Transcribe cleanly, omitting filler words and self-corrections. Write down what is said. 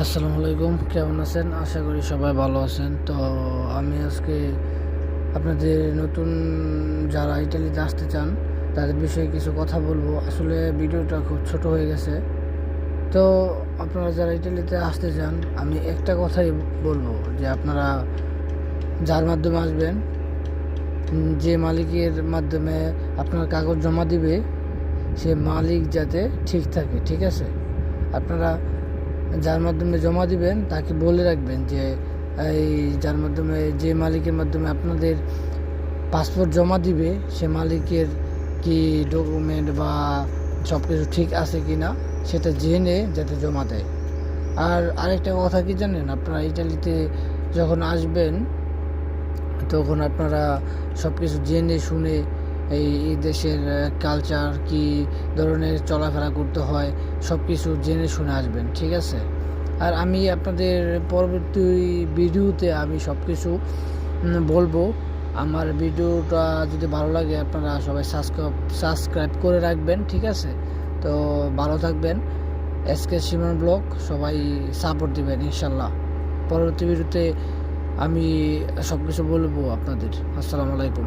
আসসালামু আলাইকুম, কেমন আছেন? আশা করি সবাই ভালো আছেন। তো আমি আজকে আপনাদের নতুন যারা ইটালিতে আসতে চান তাদের বিষয়ে কিছু কথা বলবো। আসলে ভিডিওটা খুব ছোট হয়ে গেছে। তো আপনারা যারা ইটালিতে আসতে চান, আমি একটা কথাই বলবো যে আপনারা যার মাধ্যমে আসবেন, যে মালিকের মাধ্যমে আপনার কাগজ জমা দিবে, সে মালিক যাতে ঠিক থাকে, ঠিক আছে? আপনারা যার মাধ্যমে জমা দিবেন তাকে বলে রাখবেন যে এই যার মাধ্যমে, যে মালিকের মাধ্যমে আপনাদের পাসপোর্ট জমা দিবে, সে মালিকের কি ডকুমেন্ট বা সব কিছু ঠিক আছে কি না সেটা জেনে যাতে জমা দেয়। আর আরেকটা কথা কি জানেন, আপনারা ইটালিতে যখন আসবেন তখন আপনারা সব কিছু জেনে শুনে এই দেশের কালচার কি ধরনের চলাফেরা করতে হয় সব কিছু জেনে শুনে আসবেন, ঠিক আছে? আর আমি আপনাদের পরবর্তী ভিডিওতে আমি সব কিছু বলবো। আমার ভিডিওটা যদি ভালো লাগে আপনারা সবাই সাবস্ক্রাইব করে রাখবেন, ঠিক আছে? তো ভালো থাকবেন। এসকে সিমন ব্লগ, সবাই সাপোর্ট দিবেন ইনশাল্লাহ। পরবর্তী ভিডিওতে আমি সব কিছু বলবো আপনাদের। আসসালামু আলাইকুম।